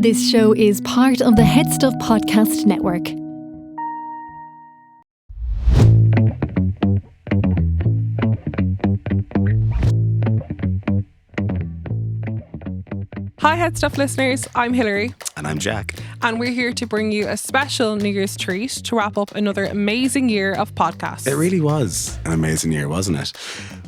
This show is part of the HeadStuff podcast network. Hi HeadStuff listeners, I'm Hilary. And I'm Jack. And we're here to bring you a special New Year's treat to wrap up another amazing year of podcasts. It really was an amazing year, wasn't it?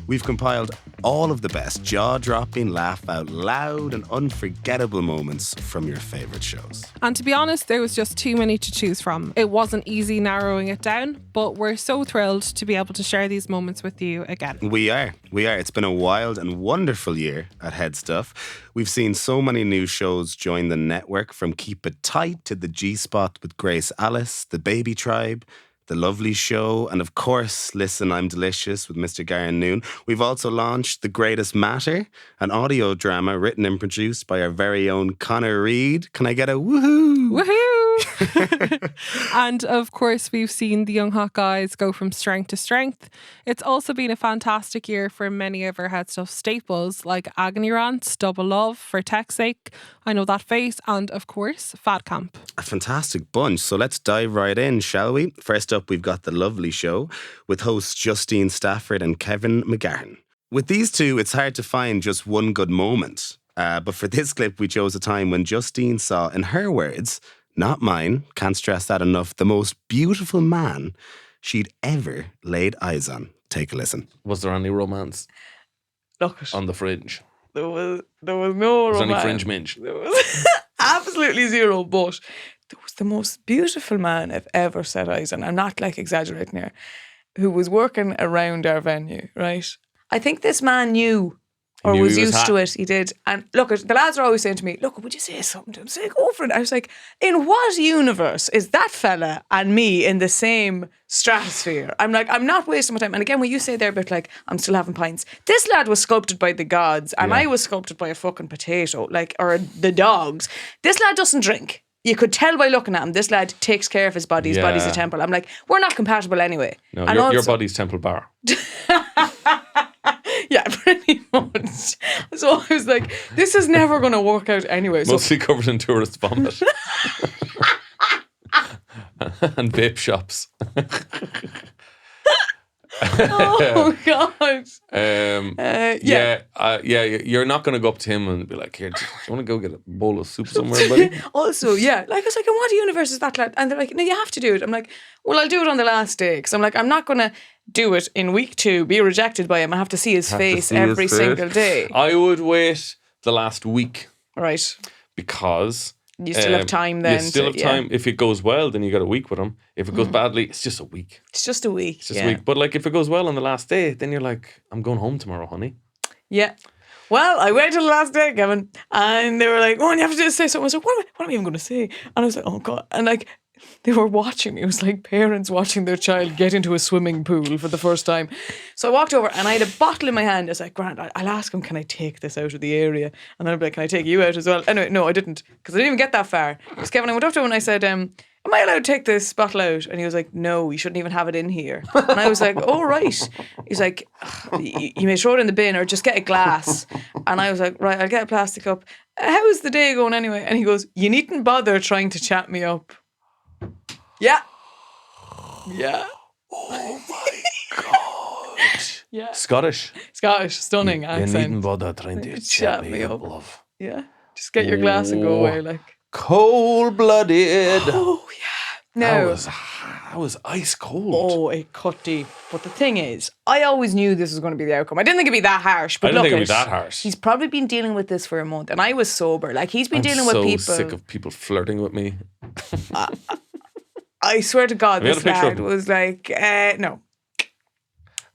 We've compiled all of the best jaw-dropping, laugh out loud and unforgettable moments from your favourite shows. And to be honest, there was just too many to choose from. It wasn't easy narrowing it down, but we're so thrilled to be able to share these moments with you again. We are. It's been a wild and wonderful year at HeadStuff. We've seen so many new shows join the network, from Keep It Tight to the G-Spot with Grace Alice, The Baby Tribe, The Lovely Show, and of course, Listen, I'm Delicious with Mr. Garen Noon. We've also launched The Greatest Matter, an audio drama written and produced by our very own Connor Reid. Can I get a woohoo? Woohoo! And of course, we've seen the Young Hot Guys go from strength to strength. It's also been a fantastic year for many of our HeadStuff staples like Agony Rants, Double Love, For Tech's Sake, I Know That Face, and of course, Fad Camp. A fantastic bunch. So let's dive right in, shall we? First up, we've got The Lovely Show with hosts Justine Stafford and Kevin McGahern. With these two, it's hard to find just one good moment. But for this clip, we chose a time when Justine saw, in her words, not mine, can't stress that enough, the most beautiful man she'd ever laid eyes on. Take a listen. Was there any romance Look, on the fringe? there was no Was romance. there any fringe minge? There was absolutely zero, but there was the most beautiful man I've ever set eyes on. I'm not exaggerating here, who was working around our venue, right? I think this man knew or knew was he was used hot. to it. He did. And look, the lads are always saying to me, look, would you say something to him? Say, go for it. I was like, in what universe is that fella and me in the same stratosphere? I'm like, I'm not wasting my time. And again, when you say there about I'm still having pints, this lad was sculpted by the gods and I was sculpted by a fucking potato, or the dogs. This lad doesn't drink. You could tell by looking at him, this lad takes care of his body. His body's a temple. I'm like, we're not compatible anyway. No, And your also- body's Temple Bar. Yeah, pretty much. So I was like, this is never going to work out anyway. So Mostly covered in tourist vomit. And vape shops. oh God. You're not going to go up to him and be like, here, do you want to go get a bowl of soup somewhere, buddy? Also, yeah, I was like, in what universe is that lad? And they're like, no, you have to do it. I'm like, well, I'll do it on the last day. Because I'm like, I'm not going to do it in week 2, be rejected by him. I have to see his face every single day. I would wait the last week. Right. Because You still have time then. You still have time. If it goes well, then you got a week with him. If it goes badly, it's just a week. It's just a week. It's just a week. But if it goes well on the last day, then you're like, I'm going home tomorrow, honey. Yeah. Well, I waited till the last day, Kevin, and they were like, oh, and you have to say something. I was like, what am I even going to say? And I was like, oh God. And they were watching me. It was like parents watching their child get into a swimming pool for the first time. So I walked over and I had a bottle in my hand. I was like, Grant, I'll ask him, can I take this out of the area? And then I'd be like, can I take you out as well? Anyway, no, I didn't, because I didn't even get that far. Because Kevin, I went up to him and I said, am I allowed to take this bottle out? And he was like, no, you shouldn't even have it in here. And I was like, oh, right. He's like, you may throw it in the bin or just get a glass. And I was like, right, I'll get a plastic cup. How is the day going anyway? And he goes, you needn't bother trying to chat me up. Yeah. Yeah. Oh my God. Yeah. Scottish, Stunning accent. You needn't bother trying to chat me up, love. Yeah. Just get your glass and go away, Cold-blooded. Oh, yeah. No. That was ice cold. Oh, it cut deep. But the thing is, I always knew this was going to be the outcome. I didn't think it'd be that harsh. But I didn't think it'd be that harsh. He's probably been dealing with this for a month. And I was sober. He's been dealing with people. people. I'm so sick of people flirting with me. I swear to God, Have you this had a picture lad of him? was like, no.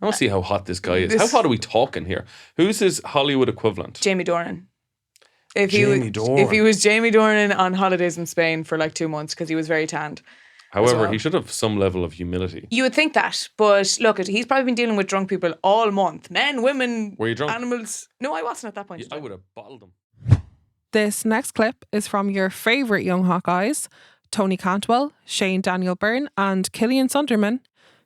I want to see how hot this guy is. How hot are we talking here? Who's his Hollywood equivalent? Jamie Dornan. Jamie Dornan. If he was Jamie Dornan on holidays in Spain for 2 months because he was very tanned. However, well. he should have some level of humility. You would think that, but look, he's probably been dealing with drunk people all month. Men, women, Were you drunk? animals. No, I wasn't at that point. I would have bottled him. This next clip is from your favourite Young Hot Guys, Tony Cantwell, Shane Daniel Byrne and Killian Sunderman,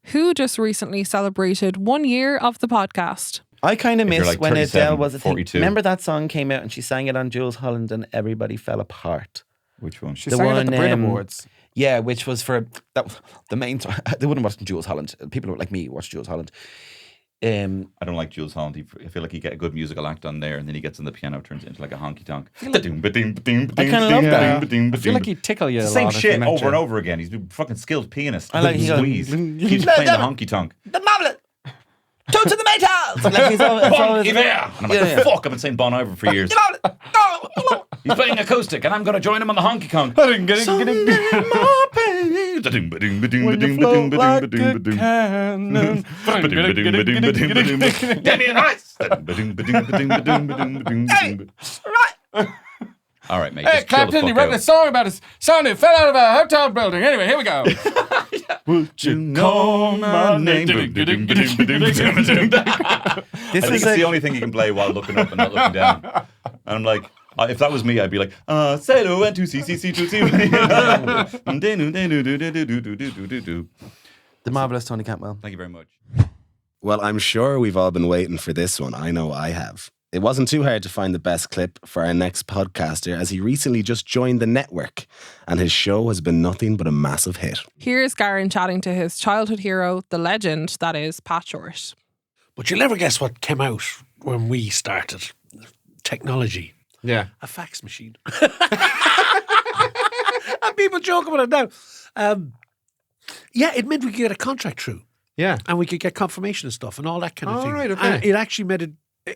who just recently celebrated 1 year of the podcast. I kind of miss when 37, Adele was a thing. 42. Remember that song came out and she sang it on Jules Holland and everybody fell apart. Which one? She sang it at the Brit Awards. Yeah, which was for the main. They wouldn't watch Jules Holland. People like me watch Jules Holland. I don't like Jules Holland. I feel like you get a good musical act on there, and then he gets on the piano, turns it into like a honky tonk. I kind of love that. I feel like he'd tickle you a lot. Same if you shit met over you. and over again. He's a fucking skilled pianist. I like he Squeeze. Keeps playing the honky tonk. The Mablet. Two to the metals. Like Bon Iver! And I'm like, fuck, I've been saying Bon Iver for years. He's playing acoustic, and I'm going to join him on the honky tonk. When you float like a cannon. Damien Rice! All right, mate. Hey, just chill the Clapton, fuck he wrote out. a song about his son who fell out of a hotel building. Anyway, here we go. Would you know my name? This is the only thing you can play while looking up and not looking down. And I'm like, if that was me, I'd be like, say hello and to see. The marvelous Tony Cantwell. Thank you very much. Well, I'm sure we've all been waiting for this one. I know I have. It wasn't too hard to find the best clip for our next podcaster, as he recently just joined the network and his show has been nothing but a massive hit. Here's Garen chatting to his childhood hero, the legend that is Pat Short. But you'll never guess what came out when we started. Technology. Yeah. A fax machine. And people joke about it now. Yeah, it meant we could get a contract through. Yeah. And we could get confirmation and stuff and all that kind of Oh, thing. right, okay. And it actually made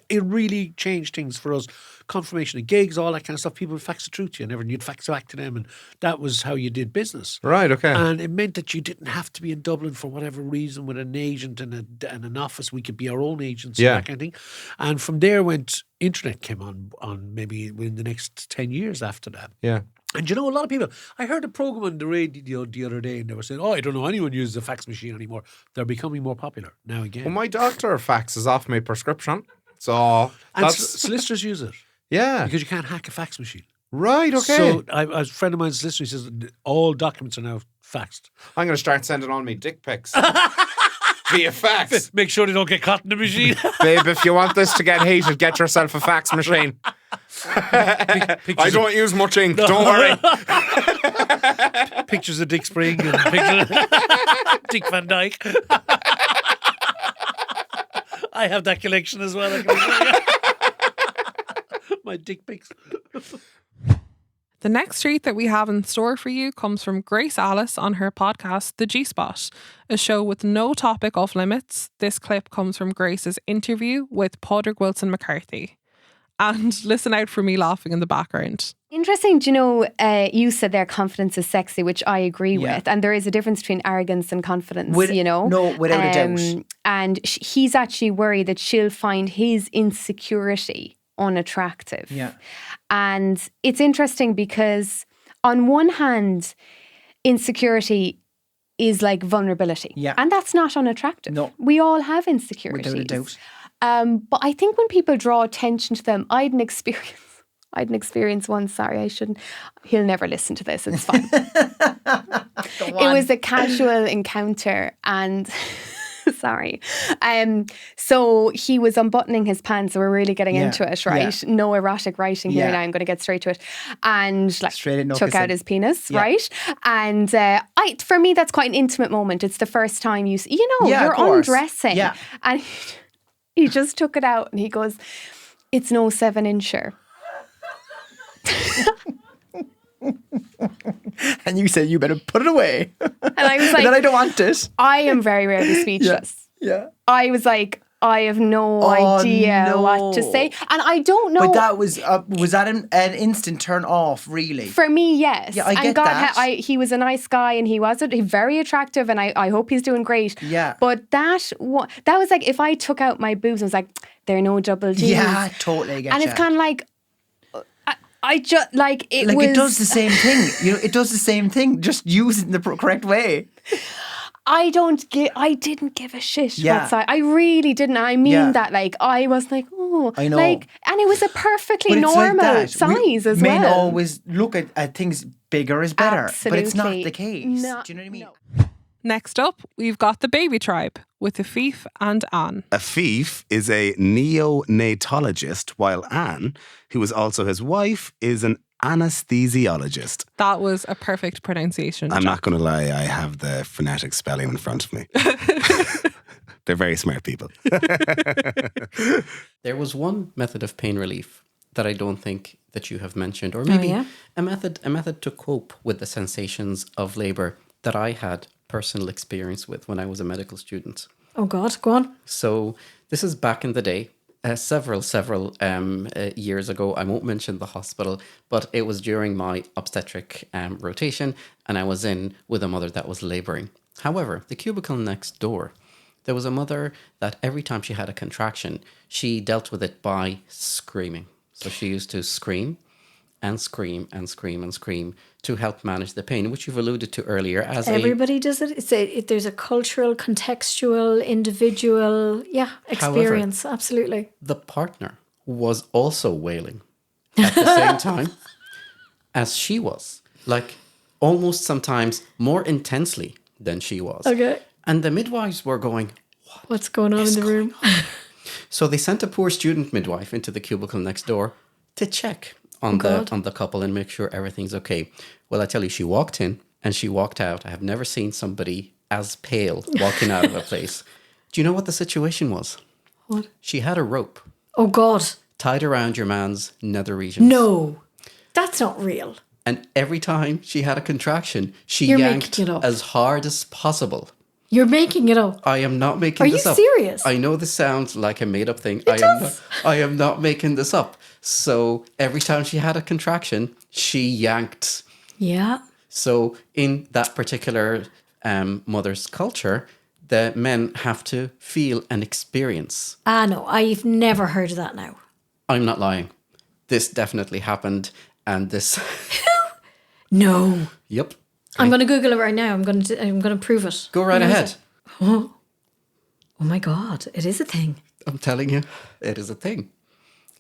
it really changed things for us. Confirmation of gigs, all that kind of stuff. People would fax it through to you and you'd fax it back to them, and that was how you did business. Right, okay. And it meant that you didn't have to be in Dublin for whatever reason with an agent and an office. We could be our own agents and that kind of thing. And from there internet came on maybe in the next 10 years after that. Yeah. And you know, a lot of people, I heard a program on the radio the other day and they were saying, I don't know anyone uses a fax machine anymore. They're becoming more popular now again. Well, my doctor faxes off my prescription. So and that's... solicitors use it. Yeah. Because you can't hack a fax machine. Right, okay. So a friend of mine's solicitor says all documents are now faxed. I'm going to start sending on me dick pics. Via fax. Make sure they don't get caught in the machine. Babe, if you want this to get heated, get yourself a fax machine. I don't use much ink, don't worry. Pictures of Dick Spring and pictures of Dick Van Dyke. I have that collection as well. My dick pics. The next treat that we have in store for you comes from Grace Alice on her podcast, The G-Spot, a show with no topic off limits. This clip comes from Grace's interview with Padraig Wilson McCarthy. And listen out for me laughing in the background. Interesting, do you know, you said there confidence is sexy, which I agree with. And there is a difference between arrogance and confidence, you know? No, without a doubt. And he's actually worried that she'll find his insecurity unattractive. Yeah. And it's interesting because on one hand, insecurity is like vulnerability. Yeah. And that's not unattractive. No. We all have insecurities. Without a doubt. But I think when people draw attention to them, I had an experience once, sorry, I shouldn't. He'll never listen to this, it's fine. It was a casual encounter and sorry. So he was unbuttoning his pants, so we're really getting into it, right? Yeah. No erotic writing here now, I'm going to get straight to it. And like took out his penis, right? And for me, that's quite an intimate moment. It's the first time you're undressing. Yeah. And he just took it out and he goes, it's no 7-incher. And you said, you better put it away. And I was like, then I don't want it. I am very rarely speechless. Yeah. I was like, I have no idea what to say. And I don't know. But that was that an instant turn off, really? For me, yes. Yeah, I get that. He was a nice guy and he was very attractive and I hope he's doing great. Yeah. But that was like, if I took out my boobs, I was like, there are no double G's. Yeah, totally get And it's kind of like, I just like it was. It does the same thing. It does the same thing. Just use it in the correct way. I didn't give a shit. Yeah. I really didn't. I mean that. Like, I was like, oh. I know. Like, and it was a perfectly normal size as well. Men always look at things bigger is better. Absolutely. But it's not the case. No, do you know what I mean? No. Next up, we've got the Baby Tribe with Afif and Anne. Afif is a neonatologist, while Anne, who is also his wife, is an anesthesiologist. That was a perfect pronunciation. I'm not going to lie, I have the phonetic spelling in front of me. They're very smart people. There was one method of pain relief that I don't think that you have mentioned, or maybe a method to cope with the sensations of labour that I had personal experience with when I was a medical student. Oh God, go on. So this is back in the day, several years ago. I won't mention the hospital, but it was during my obstetric rotation, and I was in with a mother that was labouring. However, the cubicle next door, there was a mother that every time she had a contraction, she dealt with it by screaming. So she used to scream and scream and scream and scream to help manage the pain, which you've alluded to earlier. As everybody does it. There's a cultural, contextual, individual, experience. However, absolutely. The partner was also wailing at the same time as she was, like almost sometimes more intensely than she was. Okay. And the midwives were going, what's going on in the room? So they sent a poor student midwife into the cubicle next door to check on the couple and make sure everything's okay. Well, I tell you, she walked in and she walked out. I have never seen somebody as pale walking out of a place. Do you know what the situation was? What? She had a rope. Oh, God. Tied around your man's nether regions. No, that's not real. And every time she had a contraction, she yanked as hard as possible. You're making it up. I am not making this up. Are you serious? I know this sounds like a made-up thing. It does. I am not making this up. So every time she had a contraction, she yanked. Yeah. So in that particular mother's culture, the men have to feel and experience. No, I've never heard of that now. I'm not lying. This definitely happened, and this. No. Yep. I'm going to Google it right now. I'm going to prove it. Go right ahead. Oh my God, it is a thing. I'm telling you, it is a thing.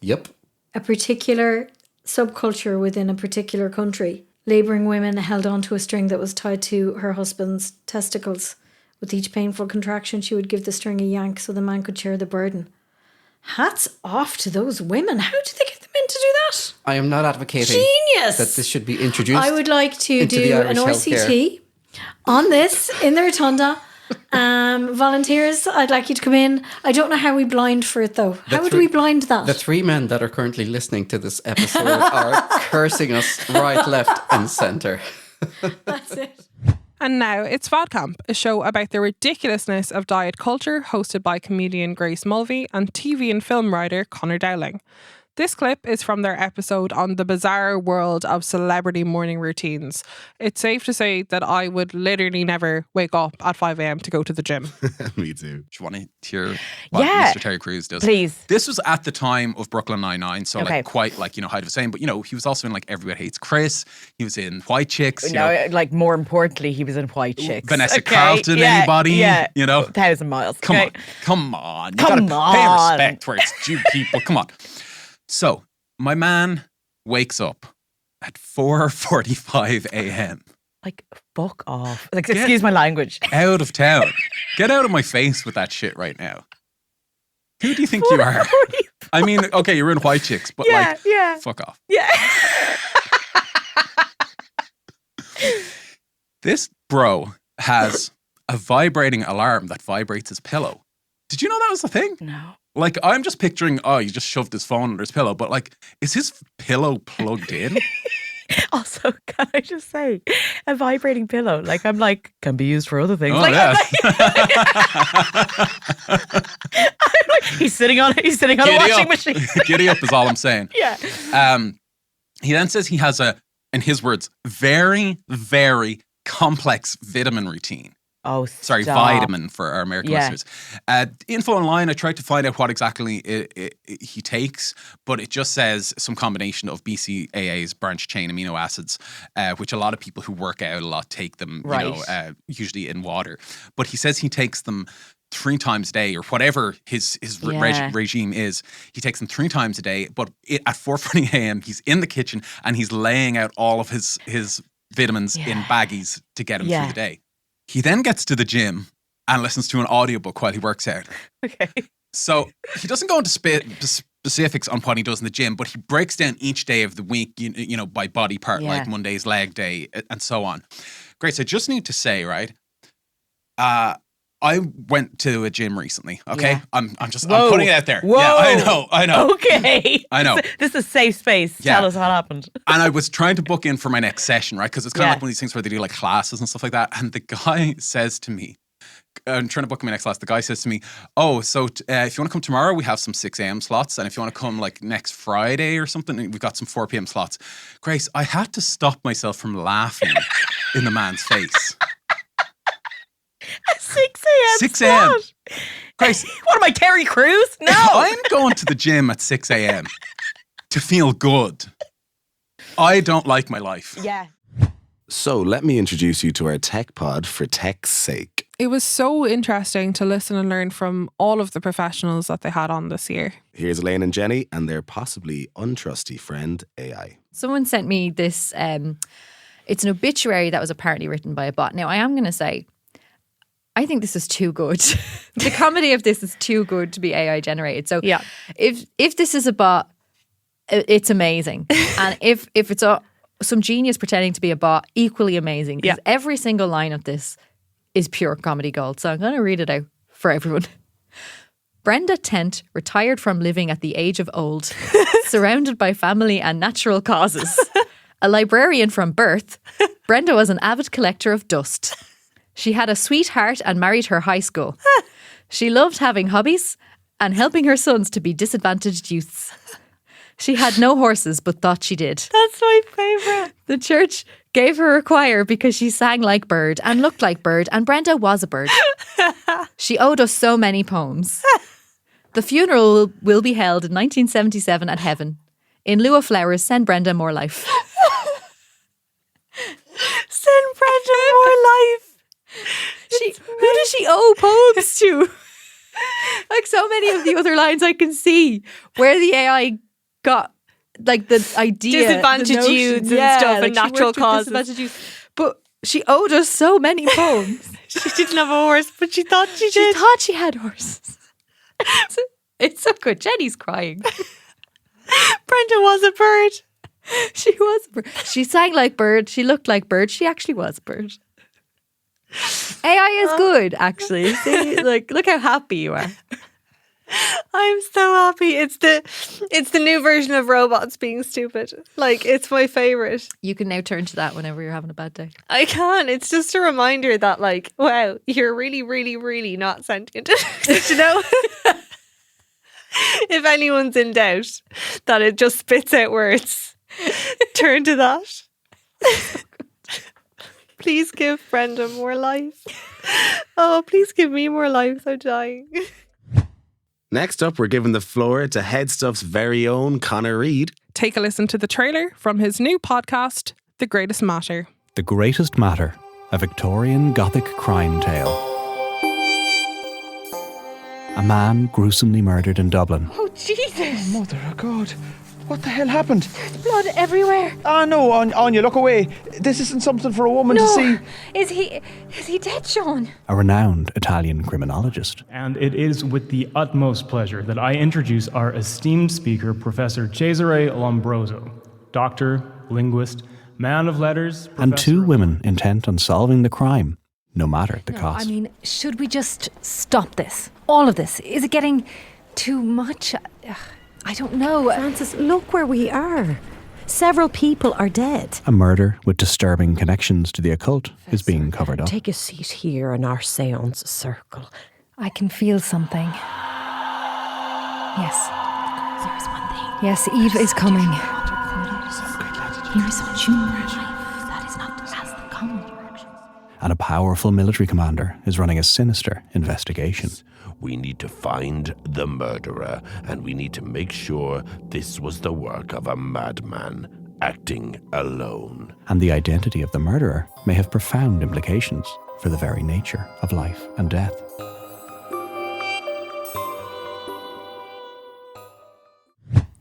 Yep. A particular subculture within a particular country. Labouring women held onto a string that was tied to her husband's testicles. With each painful contraction, she would give the string a yank so the man could share the burden. Hats off to those women. How did they get them in to do that? I am not advocating Genius. that this should be introduced. I would like to do an RCT on this in the Rotunda. Volunteers, I'd like you to come in. I don't know how we blind for it though. How would we blind that? The three men that are currently listening to this episode are cursing us right, left and centre. That's it. And now it's Fad Camp, a show about the ridiculousness of diet culture, hosted by comedian Grace Mulvey and TV and film writer Conor Dowling. This clip is from their episode on the bizarre world of celebrity morning routines. It's safe to say that I would literally never wake up at 5 a.m. to go to the gym. Me too. Do you want to hear what Mr. Terry Crews does? Please. This was at the time of Brooklyn Nine-Nine, so like quite like, height of fame. But, he was also in like Everybody Hates Chris. He was in White Chicks. Like more importantly, he was in White Chicks. Vanessa Carlton, anybody? Yeah. 1,000 miles. Come on. You gotta pay respect where it's due, people. Come on. So, my man wakes up at 4:45 a.m. Like, fuck off. Like, excuse my language. Out of town. Get out of my face with that shit right now. Who do you think you are? I mean, okay, you're in White Chicks, but fuck off. Yeah. This bro has a vibrating alarm that vibrates his pillow. Did you know that was a thing? No. Like, I'm just picturing, he just shoved his phone under his pillow. But, like, is his pillow plugged in? Also, can I just say, a vibrating pillow, like, I'm like, can be used for other things. Oh, like, yes. I'm like, he's sitting on a washing machine. Giddy up is all I'm saying. Yeah. He then says he has in his words, very, very complex vitamin routine. Oh, sorry, vitamin for our American listeners. Info online, I tried to find out what exactly he takes, but it just says some combination of BCAAs, branched chain amino acids, which a lot of people who work out a lot take them, usually in water. But he says he takes them 3 times a day, or whatever his regime is. He takes them 3 times a day, but at 4:40 a.m. he's in the kitchen and he's laying out all of his vitamins in baggies to get him through the day. He then gets to the gym and listens to an audiobook while he works out. Okay. So he doesn't go into specifics on what he does in the gym, but he breaks down each day of the week, you know, by body part, Yeah. like Monday's leg day and so on. Great. So I just need to say, right, I went to a gym recently, okay? Yeah. I'm Whoa. putting it out there. Whoa. Yeah, I know. Okay. I know. This is a safe space. Yeah. Tell us what happened. And I was trying to book in for my next session, right? Because it's kind of Yeah. like one of these things where they do like classes and stuff like that. And the guy says to me, I'm trying to book my next class. The guy says to me, "Oh, so if you want to come tomorrow, we have some 6 a.m. slots. And if you want to come like next Friday or something, we've got some 4 p.m. slots." Grace, I had to stop myself from laughing in the man's face. 6 a.m. 6 a.m. Grace, What am I, Terry Crews? No. I'm going to the gym at 6 a.m. to feel good. I don't like my life. Yeah. So let me introduce you to our tech pod for tech's sake. It was so interesting to listen and learn from all of the professionals that they had on this year. Here's Elaine and Jenny and their possibly untrusty friend, AI. Someone sent me this, it's an obituary that was apparently written by a bot. Now, I am going to say, I think this is too good. The comedy of this is too good to be AI generated. So Yeah. if this is a bot, it's amazing. And if it's some genius pretending to be a bot, equally amazing. Because every single line of this is pure comedy gold. So I'm going to read it out for everyone. Brenda Tent retired from living at the age of old, surrounded by family and natural causes. A librarian from birth, Brenda was an avid collector of dust. She had a sweetheart and married her high school. She loved having hobbies and helping her sons to be disadvantaged youths. She had no horses, but thought she did. That's my favourite. The church gave her a choir because she sang like bird and looked like bird, and Brenda was a bird. She owed us so many poems. The funeral will be held in 1977 at Heaven. In lieu of flowers, send Brenda more life. Send Brenda more life. Who does she owe poems to? Like so many of the other lines I can see where the AI got like the idea. Disadvantaged the notion, youths and stuff and she natural worked with causes. disadvantaged youths. But she owed us so many poems. She didn't have a horse, but she thought she She did. thought she had horses. It's so good. Jenny's crying. Brenda was a bird. She was a bird. She sang like bird. She looked like bird. She actually was a bird. AI is good, actually. See, like, look how happy you are. I'm so happy. It's the new version of robots being stupid. Like, it's my favourite. You can now turn to that whenever you're having a bad day. I can. It's just a reminder that, like, wow, you're really, really, really not sentient. You know? If anyone's in doubt that it just spits out words, turn to that. Please give Brenda more life. Oh, please give me more life. I'm dying. Next up, we're giving the floor to HeadStuff's very own Connor Reid. Take a listen to the trailer from his new podcast, The Greatest Matter. The Greatest Matter, a Victorian Gothic crime tale. A man gruesomely murdered in Dublin. Oh, Jesus! Mother of God. What the hell happened? Blood everywhere. Ah, no, Anya, look away. This isn't something for a woman to see. Is he dead, Sean? A renowned Italian criminologist. And it is with the utmost pleasure that I introduce our esteemed speaker, Professor Cesare Lombroso, doctor, linguist, man of letters, And two women intent on solving the crime, no matter the cost. I mean, should we just stop this? All of this? Is it getting too much? I don't know. Francis, look where we are. Several people are dead. A murder with disturbing connections to the occult is being covered up. Take a seat here in our seance circle. I can feel something. Yes. There's one thing. Yes, Eve is coming. Here is some human life that is not as the common directions. And a powerful military commander is running a sinister investigation. We need to find the murderer, and we need to make sure this was the work of a madman acting alone. And the identity of the murderer may have profound implications for the very nature of life and death.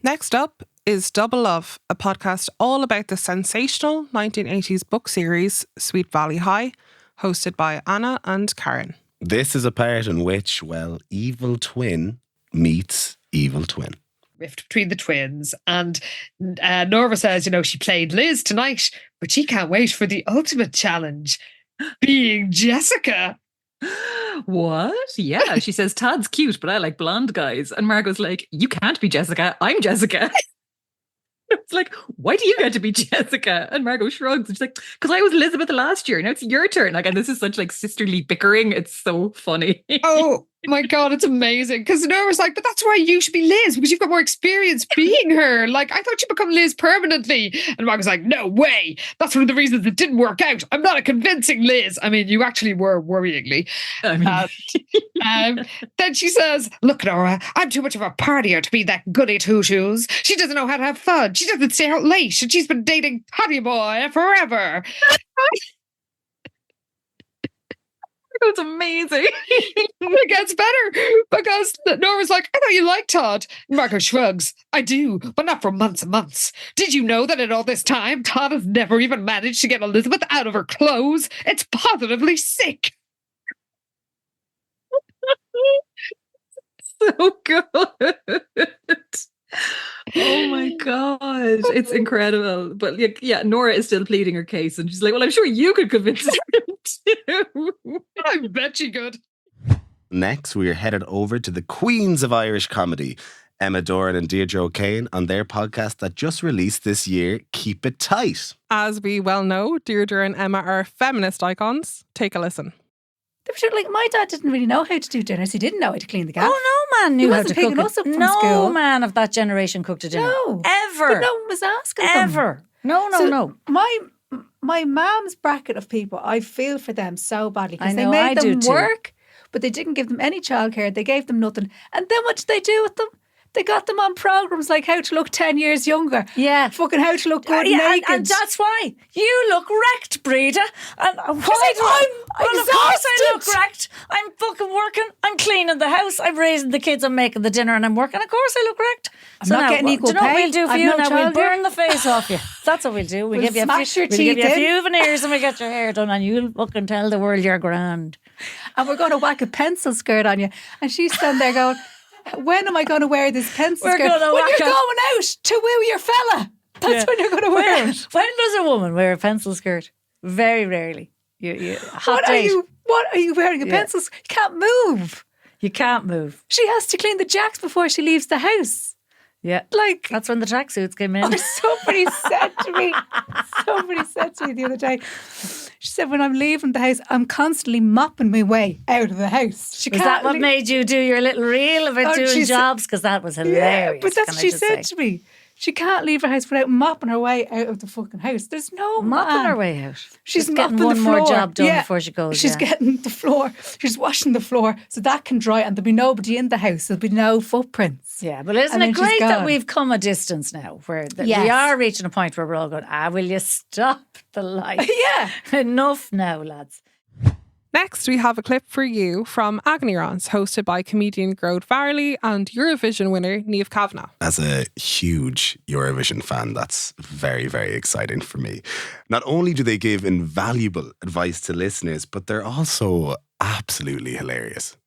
Next up is Double Love, a podcast all about the sensational 1980s book series Sweet Valley High, hosted by Anna and Karen. This is a part in which, well, evil twin meets evil twin. rift between the twins. And Norva says, she played Liz tonight, but she can't wait for the ultimate challenge, being Jessica. What? Yeah, she says Todd's cute, but I like blonde guys. And Margot's like, you can't be Jessica. I'm Jessica. It's like, why do you get to be Jessica? And Margot shrugs. And she's like, because I was Elizabeth last year. Now it's your turn. Like, and this is such like sisterly bickering. It's so funny. Oh my God, it's amazing. Because Nora's like, but that's why you should be Liz, because you've got more experience being her. Like, I thought you'd become Liz permanently. And Margot's like, no way. That's one of the reasons it didn't work out. I'm not a convincing Liz. I mean, you actually were, worryingly. Then she says, look, Nora, I'm too much of a partier to be that goody two-shoes. She doesn't know how to have fun. She doesn't stay out late. And she's been dating Honey Boy forever. It's amazing. It gets better because Nora's like, I thought you liked Todd. Margot shrugs. I do, but not for months and months. Did you know that in all this time, Todd has never even managed to get Elizabeth out of her clothes? It's positively sick. So good. Oh my God. It's incredible. But yeah, Nora is still pleading her case and she's like, well, I'm sure you could convince her too. I bet she could. Next, we are headed over to the queens of Irish comedy, Emma Doran and Deirdre O'Kane, on their podcast that just released this year, Keep It Tight. As we well know, Deirdre and Emma are feminist icons. Take a listen. Like, my dad didn't really know how to do dinners. He didn't know how to clean the gaff. Oh, no man knew how to cook it. Us up from no school. man of that generation cooked a dinner. No. Ever. But no one was asking Ever. them. No. My mom's bracket of people, I feel for them so badly because I they know, made I them do too. work, but they didn't give them any childcare. They gave them nothing. And then what did they do with them? They got them on programs like How to Look 10 Years Younger. Yeah. Fucking How to Look Good Naked. And that's why you look wrecked, Breda. And I'm exhausted. Of course I look wrecked. I'm fucking working. I'm cleaning the house. I'm raising the kids. I'm making the dinner, and I'm working. Of course I look wrecked. I'm not getting equal do you know pay. what we'll do for I've you? no Now we'll childcare. burn the face off you. That's what we'll do. We'll give you smash your we'll give teeth you a in. few veneers and we get your hair done, and you'll fucking tell the world you're grand. And we're going to whack a pencil skirt on you. And she's standing there going, when am I going to wear this pencil skirt? When you're going out to woo your fella. That's when you're going to wear it. When does a woman wear a pencil skirt? Very rarely. What are you wearing a pencil skirt? You can't move. You can't move. She has to clean the jacks before she leaves the house. Yeah. Like, that's when the tracksuits came in. Oh, somebody said to me the other day, she said, when I'm leaving the house, I'm constantly mopping my way out of the house. Was that what made you do your little reel about doing jobs? Because that was hilarious. Yeah, but that's what she said to me. She can't leave her house without mopping her way out of the fucking house. There's no mopping her way out. She's getting mopping one the floor. more job done before she goes. She's getting the floor. She's washing the floor so that can dry, and there'll be nobody in the house. There'll be no footprints. Yeah, but isn't it great that we've come a distance now, where we are reaching a point where we're all going, will you stop the light? Yeah, enough now, lads. Next, we have a clip for you from Agony Rants, hosted by comedian Grode Farley and Eurovision winner Niamh Kavanagh. As a huge Eurovision fan, that's very, very exciting for me. Not only do they give invaluable advice to listeners, but they're also absolutely hilarious.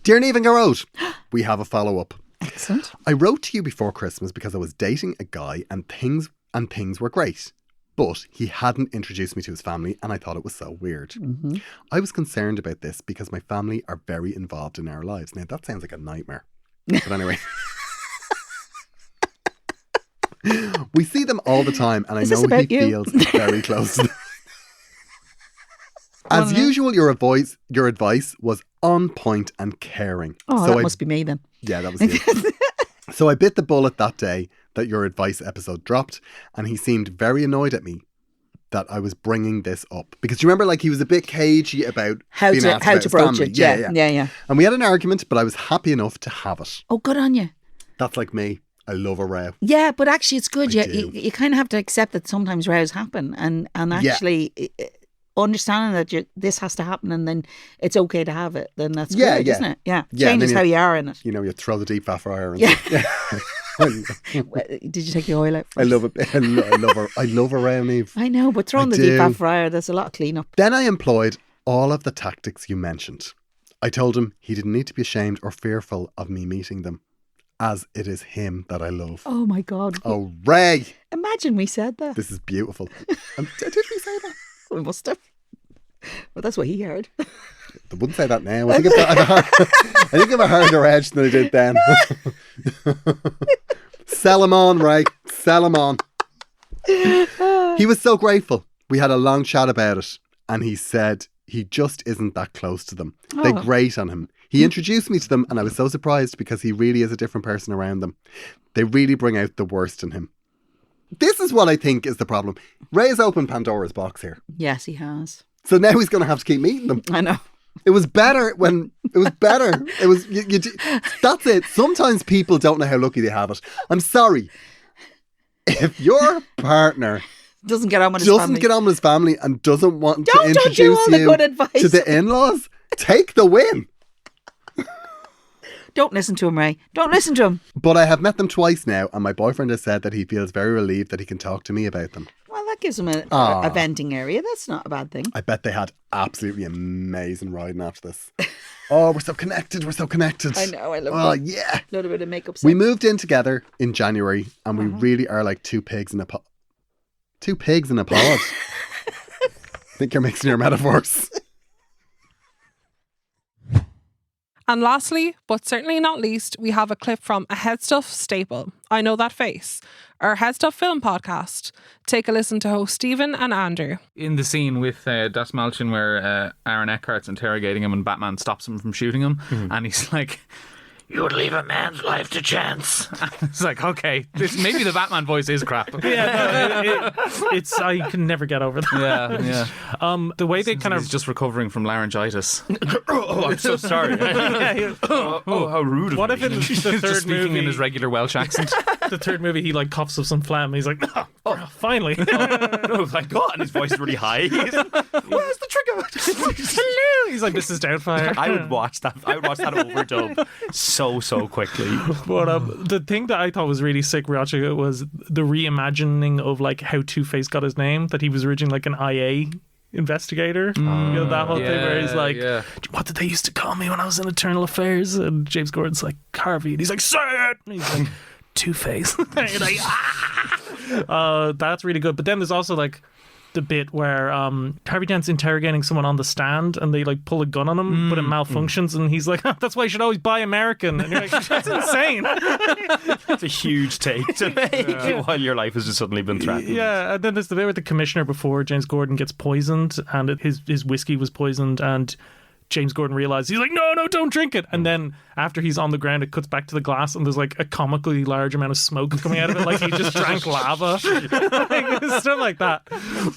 Dear Niamh and Garrod, we have a follow-up. Excellent. I wrote to you before Christmas because I was dating a guy and things were great. But he hadn't introduced me to his family and I thought it was so weird. Mm-hmm. I was concerned about this because my family are very involved in our lives. Now, that sounds like a nightmare. But anyway. We see them all the time and I know he feels very close to them. As usual, your advice was on point and caring. Oh, so that must be me then. Yeah, that was you. So I bit the bullet that day that your advice episode dropped, and he seemed very annoyed at me that I was bringing this up. Because you remember, like, he was a bit cagey about how to broach it. Yeah. And we had an argument, but I was happy enough to have it. Oh, good on you. That's like me. I love a row. Yeah, but actually it's good. You kind of have to accept that sometimes rows happen and actually... understanding that this has to happen and then it's okay to have it, then that's good, isn't it? Yeah. Changes how you are in it. You know, you throw the deep fat fryer. And Did you take the oil out first? I love it. I love a row, Niamh. I know, but throwing the deep fat fryer, there's a lot of cleanup. Then I employed all of the tactics you mentioned. I told him he didn't need to be ashamed or fearful of me meeting them. as it is him that I love. Oh my God. Oh, Ray. Imagine we said that. This is beautiful. Did we say that? We must have. Well, that's what he heard. I wouldn't say that now. I think I have a harder edge than I did then. Sell him on, Ray. Sell him on. He was so grateful. We had a long chat about it, and he said he just isn't that close to them. They grate on him. He introduced me to them, and I was so surprised because he really is a different person around them. They really bring out the worst in him. This is what I think is the problem. Ray's opened Pandora's box here. Yes, he has. So now he's going to have to keep meeting them. I know. It was better when it was better. It was that's it. Sometimes people don't know how lucky they have it. I'm sorry. If your partner doesn't get on with his family and doesn't want to introduce you to the in-laws, take the win. Don't listen to him, Ray. Don't listen to him. But I have met them twice now, and my boyfriend has said that he feels very relieved that he can talk to me about them. Well, that gives him a venting area. That's not a bad thing. I bet they had absolutely amazing riding after this. Oh, we're so connected. We're so connected. I know. I love Oh, that. yeah. A little bit of makeup sex. We moved in together in January, and we really are like two pigs in a pod. Two pigs in a pod. I think you're mixing your metaphors. And lastly, but certainly not least, we have a clip from a HeadStuff staple, I Know That Face, our HeadStuff film podcast. Take a listen to host Stephen and Andrew. In the scene with Das Malchin where Aaron Eckhart's interrogating him and Batman stops him from shooting him, and he's like, "You would leave a man's life to chance." It's like, okay, maybe the Batman voice is crap. It's I can never get over that. Yeah. The way they kind of he's just recovering from laryngitis. Oh, I'm so sorry. How rude of What me. if in the He's third just speaking movie, in his regular Welsh accent? The third movie, he like coughs up some phlegm. He's like, finally. Oh, thank God. And his voice is really high. Where's the trigger? Hello. He's like, Mrs. Doubtfire. I would watch that. Overdub so quickly. But the thing that I thought was really sick, watching it, was the reimagining of like how Two-Face got his name. That he was originally like an IA investigator. You know, that whole thing where he's like, what did they used to call me when I was in Internal Affairs? And James Gordon's like, Harvey. And he's like, say it. And he's like, Two-Face. And you're like, that's really good. But then there's also like the bit where Harvey Dent's interrogating someone on the stand and they like pull a gun on him, but it malfunctions, and he's like, that's why you should always buy American. And you're like, that's insane. It's a huge take to make while your life has just suddenly been threatened. Yeah, and then there's the bit with the commissioner before James Gordon gets poisoned, and his whiskey was poisoned, and James Gordon realizes, he's like, no, don't drink it. And then after he's on the ground, it cuts back to the glass and there's like a comically large amount of smoke coming out of it, like he just drank lava. Stuff like that.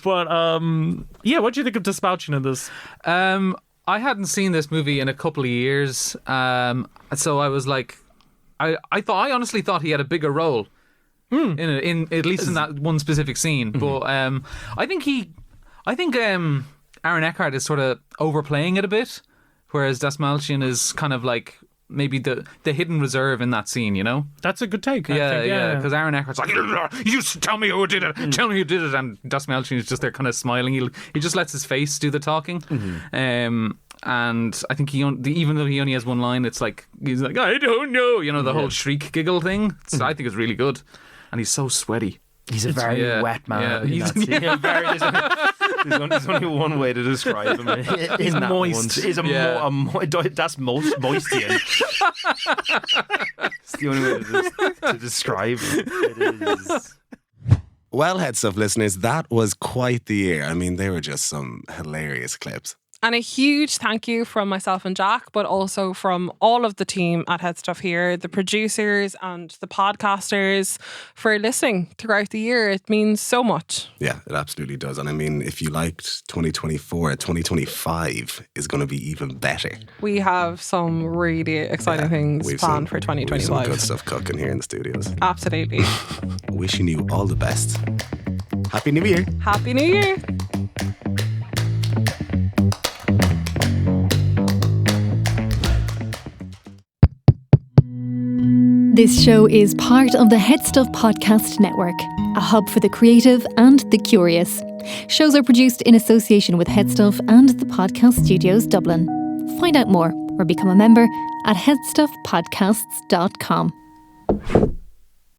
But what do you think of Despouchin in this? I hadn't seen this movie in a couple of years, so I was like, I honestly thought he had a bigger role in at least in that one specific scene. But I think Aaron Eckhart is sort of overplaying it a bit, whereas Das Malchin is kind of like maybe the hidden reserve in that scene, you know? That's a good take. Yeah, because Aaron Eckhart's like, you tell me who did it, tell me who did it, and Das Malchin is just there kind of smiling. He just lets his face do the talking. And I think even though he only has one line, it's like, he's like, I don't know, you know, the whole shriek giggle thing. I think it's really good. And he's so sweaty. He's a very wet man. There's only one way to describe him. He's moist. That's moistian. It's the only way to describe him. It is. Well, HeadStuff listeners, that was quite the year. I mean, they were just some hilarious clips. And a huge thank you from myself and Jack, but also from all of the team at HeadStuff here, the producers and the podcasters, for listening throughout the year. It means so much. Yeah, it absolutely does. And I mean, if you liked 2024, 2025 is going to be even better. We have some really exciting things planned for 2025. We've some good stuff cooking here in the studios. Absolutely. Wishing you all the best. Happy New Year. Happy New Year. This show is part of the HeadStuff Podcast Network, a hub for the creative and the curious. Shows are produced in association with HeadStuff and the Podcast Studios Dublin. Find out more or become a member at headstuffpodcasts.com. Bye.